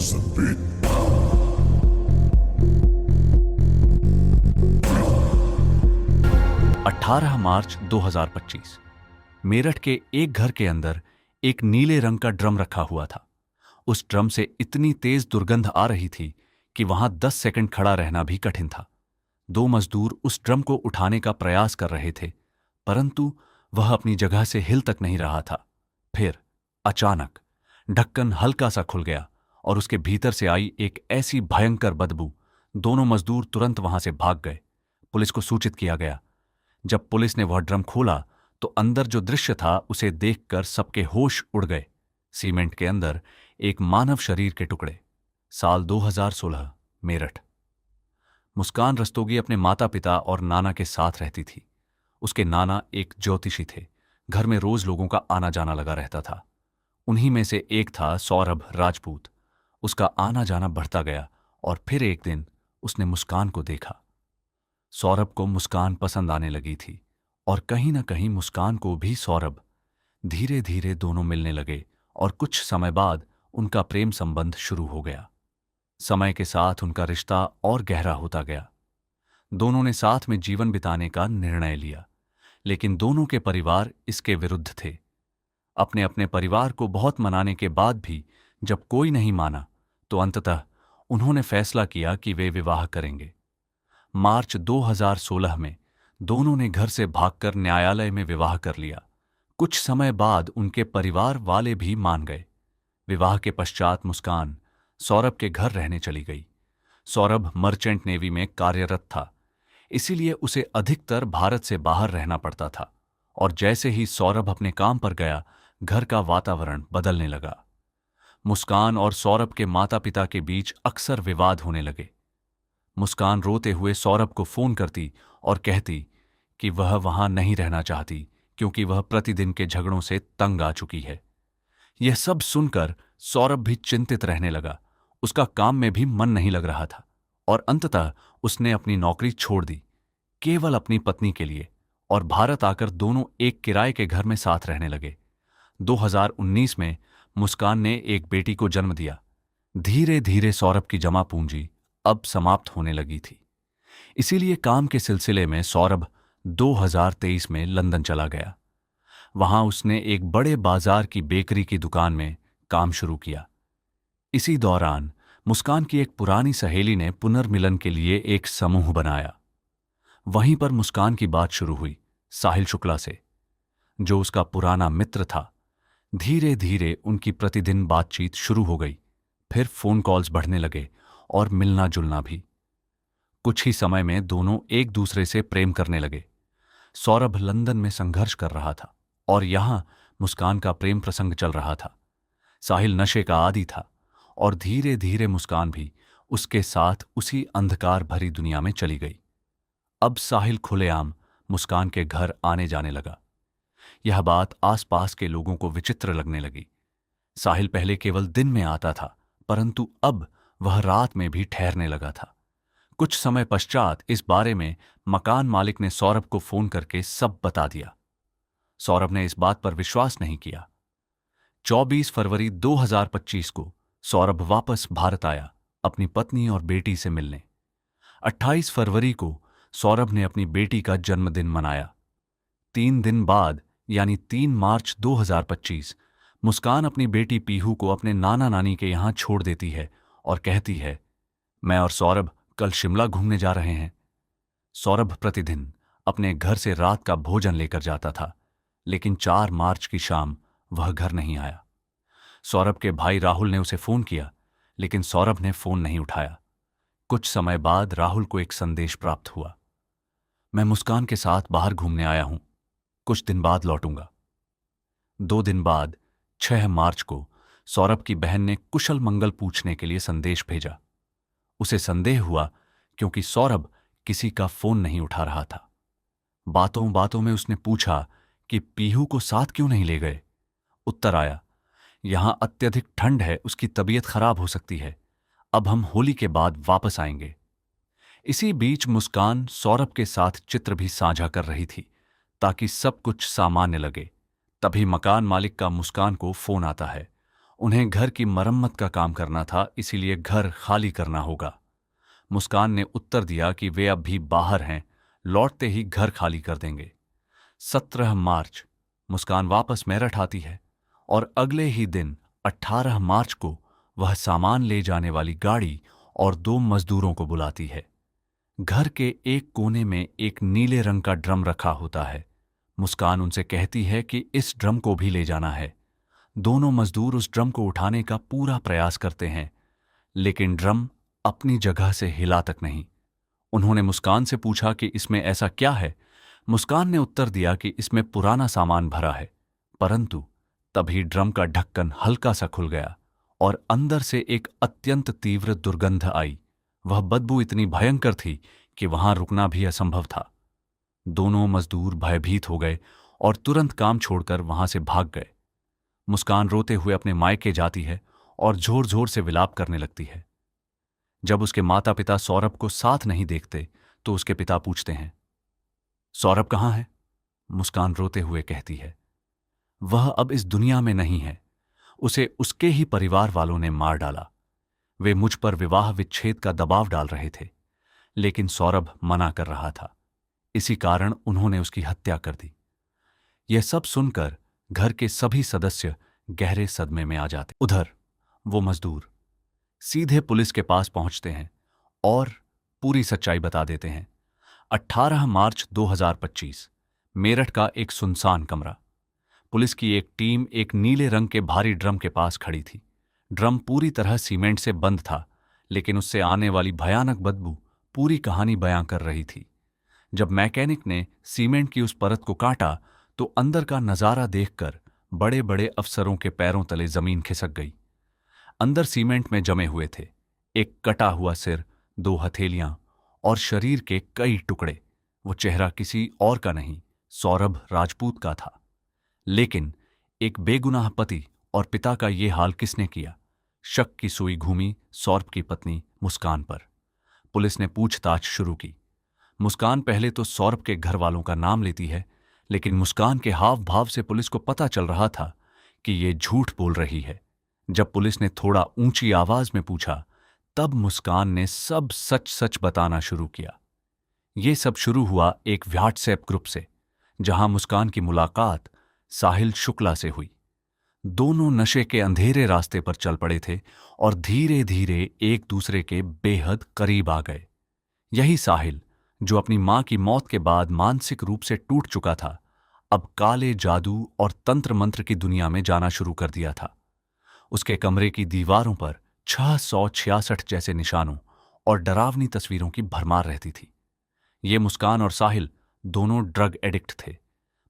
is the beat. 18 मार्च 2025 मेरठ के एक घर के अंदर एक नीले रंग का ड्रम रखा हुआ था। उस ड्रम से इतनी तेज दुर्गंध आ रही थी कि वहां 10 सेकंड खड़ा रहना भी कठिन था। दो मजदूर उस ड्रम को उठाने का प्रयास कर रहे थे, परंतु वह अपनी जगह से हिल तक नहीं रहा था। फिर अचानक ढक्कन हल्का सा खुल गया और उसके भीतर से आई एक ऐसी भयंकर बदबू। दोनों मजदूर तुरंत वहां से भाग गए। पुलिस को सूचित किया गया। जब पुलिस ने वह ड्रम खोला तो अंदर जो दृश्य था उसे देखकर सबके होश उड़ गए। सीमेंट के अंदर एक मानव शरीर के टुकड़े। साल 2016, मेरठ। मुस्कान रस्तोगी अपने माता पिता और नाना के साथ रहती थी। उसके नाना एक ज्योतिषी थे। घर में रोज लोगों का आना जाना लगा रहता था। उन्हीं में से एक था सौरभ राजपूत। उसका आना जाना बढ़ता गया और फिर एक दिन उसने मुस्कान को देखा। सौरभ को मुस्कान पसंद आने लगी थी और कहीं ना कहीं मुस्कान को भी सौरभ। धीरे धीरे दोनों मिलने लगे और कुछ समय बाद उनका प्रेम संबंध शुरू हो गया। समय के साथ उनका रिश्ता और गहरा होता गया। दोनों ने साथ में जीवन बिताने का निर्णय लिया, लेकिन दोनों के परिवार इसके विरुद्ध थे। अपने अपने परिवार को बहुत मनाने के बाद भी जब कोई नहीं माना तो अंततः उन्होंने फैसला किया कि वे विवाह करेंगे। मार्च 2016 में दोनों ने घर से भागकर न्यायालय में विवाह कर लिया। कुछ समय बाद उनके परिवार वाले भी मान गए। विवाह के पश्चात मुस्कान सौरभ के घर रहने चली गई। सौरभ मर्चेंट नेवी में कार्यरत था, इसीलिए उसे अधिकतर भारत से बाहर रहना पड़ता था। और जैसे ही सौरभ अपने काम पर गया, घर का वातावरण बदलने लगा। मुस्कान और सौरभ के माता पिता के बीच अक्सर विवाद होने लगे। मुस्कान रोते हुए सौरभ को फोन करती और कहती कि वह वहां नहीं रहना चाहती क्योंकि वह प्रतिदिन के झगड़ों से तंग आ चुकी है। यह सब सुनकर सौरभ भी चिंतित रहने लगा। उसका काम में भी मन नहीं लग रहा था और अंततः उसने अपनी नौकरी छोड़ दी, केवल अपनी पत्नी के लिए, और भारत आकर दोनों एक किराए के घर में साथ रहने लगे। 2019 में मुस्कान ने एक बेटी को जन्म दिया। धीरे धीरे सौरभ की जमा पूंजी अब समाप्त होने लगी थी। इसीलिए काम के सिलसिले में सौरभ 2023 में लंदन चला गया। वहां उसने एक बड़े बाजार की बेकरी की दुकान में काम शुरू किया। इसी दौरान मुस्कान की एक पुरानी सहेली ने पुनर्मिलन के लिए एक समूह बनाया। वहीं पर मुस्कान की बात शुरू हुई साहिल शुक्ला से, जो उसका पुराना मित्र था। धीरे धीरे उनकी प्रतिदिन बातचीत शुरू हो गई। फिर फोन कॉल्स बढ़ने लगे और मिलना जुलना भी। कुछ ही समय में दोनों एक दूसरे से प्रेम करने लगे। सौरभ लंदन में संघर्ष कर रहा था और यहां मुस्कान का प्रेम प्रसंग चल रहा था। साहिल नशे का आदी था और धीरे धीरे मुस्कान भी उसके साथ उसी अंधकार भरी दुनिया में चली गई। अब साहिल खुलेआम मुस्कान के घर आने जाने लगा। यह बात आसपास के लोगों को विचित्र लगने लगी। साहिल पहले केवल दिन में आता था, परंतु अब वह रात में भी ठहरने लगा था। कुछ समय पश्चात इस बारे में मकान मालिक ने सौरभ को फोन करके सब बता दिया। सौरभ ने इस बात पर विश्वास नहीं किया। 24 फरवरी 2025 को सौरभ वापस भारत आया अपनी पत्नी और बेटी से मिलने। 28 फरवरी को सौरभ ने अपनी बेटी का जन्मदिन मनाया। 3 दिन बाद यानी 3 मार्च 2025 मुस्कान अपनी बेटी पीहू को अपने नाना नानी के यहां छोड़ देती है और कहती है, मैं और सौरभ कल शिमला घूमने जा रहे हैं। सौरभ प्रतिदिन अपने घर से रात का भोजन लेकर जाता था, लेकिन 4 मार्च की शाम वह घर नहीं आया। सौरभ के भाई राहुल ने उसे फोन किया, लेकिन सौरभ ने फोन नहीं उठाया। कुछ समय बाद राहुल को एक संदेश प्राप्त हुआ, मैं मुस्कान के साथ बाहर घूमने आया हूं, कुछ दिन बाद लौटूंगा। 2 दिन बाद 6 मार्च को सौरभ की बहन ने कुशल मंगल पूछने के लिए संदेश भेजा। उसे संदेह हुआ क्योंकि सौरभ किसी का फोन नहीं उठा रहा था। बातों बातों में उसने पूछा कि पीहू को साथ क्यों नहीं ले गए। उत्तर आया, यहां अत्यधिक ठंड है, उसकी तबीयत खराब हो सकती है, अब हम होली के बाद वापस आएंगे। इसी बीच मुस्कान सौरभ के साथ चित्र भी साझा कर रही थी ताकि सब कुछ सामान्य लगे। तभी मकान मालिक का मुस्कान को फोन आता है। उन्हें घर की मरम्मत का काम करना था, इसीलिए घर खाली करना होगा। मुस्कान ने उत्तर दिया कि वे अब भी बाहर हैं, लौटते ही घर खाली कर देंगे। 17 मार्च मुस्कान वापस मेरठ आती है और अगले ही दिन 18 मार्च को वह सामान ले जाने वाली गाड़ी और 2 मजदूरों को बुलाती है। घर के एक कोने में एक नीले रंग का ड्रम रखा होता है। मुस्कान उनसे कहती है कि इस ड्रम को भी ले जाना है। दोनों मजदूर उस ड्रम को उठाने का पूरा प्रयास करते हैं, लेकिन ड्रम अपनी जगह से हिला तक नहीं। उन्होंने मुस्कान से पूछा कि इसमें ऐसा क्या है। मुस्कान ने उत्तर दिया कि इसमें पुराना सामान भरा है। परंतु तभी ड्रम का ढक्कन हल्का सा खुल गया और अंदर से एक अत्यंत तीव्र दुर्गंध आई। वह बदबू इतनी भयंकर थी कि वहां रुकना भी असंभव था। दोनों मजदूर भयभीत हो गए और तुरंत काम छोड़कर वहां से भाग गए। मुस्कान रोते हुए अपने मायके जाती है और जोर जोर से विलाप करने लगती है। जब उसके माता पिता सौरभ को साथ नहीं देखते तो उसके पिता पूछते हैं, सौरभ कहाँ है? मुस्कान रोते हुए कहती है, वह अब इस दुनिया में नहीं है। उसे उसके ही परिवार वालों ने मार डाला। वे मुझ पर विवाह विच्छेद का दबाव डाल रहे थे, लेकिन सौरभ मना कर रहा था। इसी कारण उन्होंने उसकी हत्या कर दी। यह सब सुनकर घर के सभी सदस्य गहरे सदमे में आ जाते। उधर वो मजदूर सीधे पुलिस के पास पहुंचते हैं और पूरी सच्चाई बता देते हैं। 18 मार्च 2025 मेरठ का एक सुनसान कमरा। पुलिस की एक टीम एक नीले रंग के भारी ड्रम के पास खड़ी थी। ड्रम पूरी तरह सीमेंट से बंद था, लेकिन उससे आने वाली भयानक बदबू पूरी कहानी बयां कर रही थी। जब मैकेनिक ने सीमेंट की उस परत को काटा तो अंदर का नजारा देखकर बड़े बड़े अफसरों के पैरों तले जमीन खिसक गई। अंदर सीमेंट में जमे हुए थे एक कटा हुआ सिर, 2 हथेलियां और शरीर के कई टुकड़े। वो चेहरा किसी और का नहीं, सौरभ राजपूत का था। लेकिन एक बेगुनाह पति और पिता का ये हाल किसने किया? शक की सुई घूमी सौरभ की पत्नी मुस्कान पर। पुलिस ने पूछताछ शुरू की। मुस्कान पहले तो सौरभ के घर वालों का नाम लेती है, लेकिन मुस्कान के हाव भाव से पुलिस को पता चल रहा था कि ये झूठ बोल रही है। जब पुलिस ने थोड़ा ऊंची आवाज में पूछा, तब मुस्कान ने सब सच सच बताना शुरू किया। ये सब शुरू हुआ एक व्हाट्सएप ग्रुप से, जहां मुस्कान की मुलाकात साहिल शुक्ला से हुई। दोनों नशे के अंधेरे रास्ते पर चल पड़े थे और धीरे धीरे एक दूसरे के बेहद करीब आ गए। यही साहिल, जो अपनी मां की मौत के बाद मानसिक रूप से टूट चुका था, अब काले जादू और तंत्र मंत्र की दुनिया में जाना शुरू कर दिया था। उसके कमरे की दीवारों पर 666 जैसे निशानों और डरावनी तस्वीरों की भरमार रहती थी। ये मुस्कान और साहिल दोनों ड्रग एडिक्ट थे।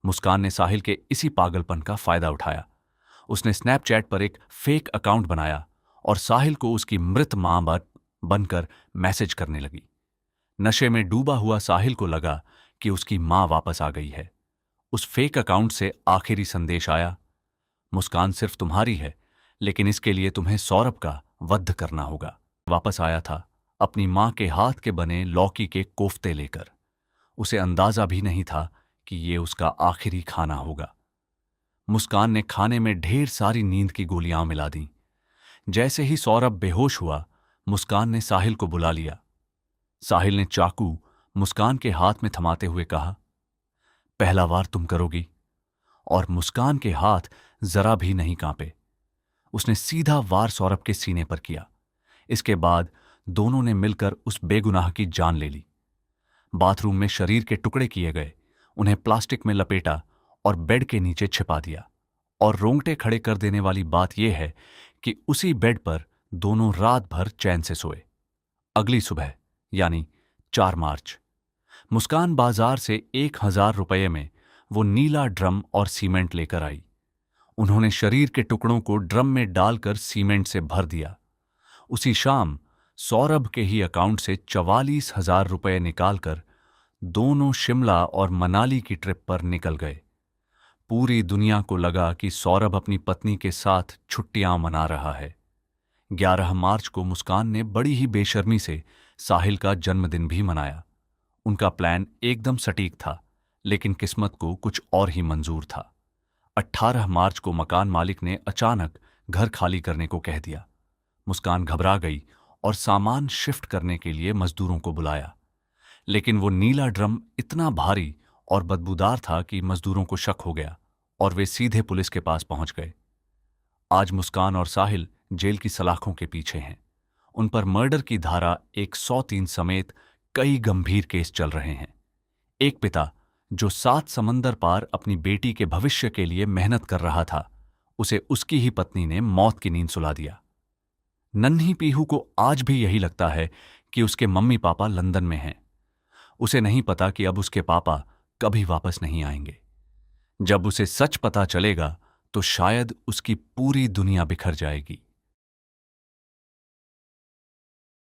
मुस्कान ने साहिल के इसी पागलपन का फायदा उठाया। उसने स्नैपचैट पर एक फेक अकाउंट बनाया और साहिल को उसकी मृत मां बनकर मैसेज करने लगी। नशे में डूबा हुआ साहिल को लगा कि उसकी मां वापस आ गई है। उस फेक अकाउंट से आखिरी संदेश आया, मुस्कान सिर्फ तुम्हारी है, लेकिन इसके लिए तुम्हें सौरभ का वध करना होगा। वापस आया था अपनी मां के हाथ के बने लौकी के कोफ्ते लेकर। उसे अंदाजा भी नहीं था कि ये उसका आखिरी खाना होगा। मुस्कान ने खाने में ढेर सारी नींद की गोलियां मिला दी। जैसे ही सौरभ बेहोश हुआ, मुस्कान ने साहिल को बुला लिया। साहिल ने चाकू मुस्कान के हाथ में थमाते हुए कहा, पहला वार तुम करोगी। और मुस्कान के हाथ जरा भी नहीं कांपे। उसने सीधा वार सौरभ के सीने पर किया। इसके बाद दोनों ने मिलकर उस बेगुनाह की जान ले ली। बाथरूम में शरीर के टुकड़े किए गए, उन्हें प्लास्टिक में लपेटा और बेड के नीचे छिपा दिया। और रोंगटे खड़े कर देने वाली बात यह है कि उसी बेड पर दोनों रात भर चैन से सोए। अगली सुबह यानी 4 मार्च, मुस्कान बाजार से 1000 रुपये में वो नीला ड्रम और सीमेंट लेकर आई। उन्होंने शरीर के टुकड़ों को ड्रम में डालकर सीमेंट से भर दिया। उसी शाम सौरभ के ही अकाउंट से 44,000 रुपये निकालकर दोनों शिमला और मनाली की ट्रिप पर निकल गए। पूरी दुनिया को लगा कि सौरभ अपनी पत्नी के साथ छुट्टियां मना रहा है। 11 मार्च को मुस्कान ने बड़ी ही बेशर्मी से साहिल का जन्मदिन भी मनाया। उनका प्लान एकदम सटीक था, लेकिन किस्मत को कुछ और ही मंजूर था। 18 मार्च को मकान मालिक ने अचानक घर खाली करने को कह दिया। मुस्कान घबरा गई और सामान शिफ्ट करने के लिए मजदूरों को बुलाया, लेकिन वो नीला ड्रम इतना भारी और बदबूदार था कि मजदूरों को शक हो गया और वे सीधे पुलिस के पास पहुंच गए। आज मुस्कान और साहिल जेल की सलाखों के पीछे हैं। उन पर मर्डर की धारा 103 समेत कई गंभीर केस चल रहे हैं। एक पिता जो 7 समंदर पार अपनी बेटी के भविष्य के लिए मेहनत कर रहा था, उसे उसकी ही पत्नी ने मौत की नींद सुला दिया। नन्ही पीहू को आज भी यही लगता है कि उसके मम्मी पापा लंदन में हैं। उसे नहीं पता कि अब उसके पापा कभी वापस नहीं आएंगे। जब उसे सच पता चलेगा तो शायद उसकी पूरी दुनिया बिखर जाएगी।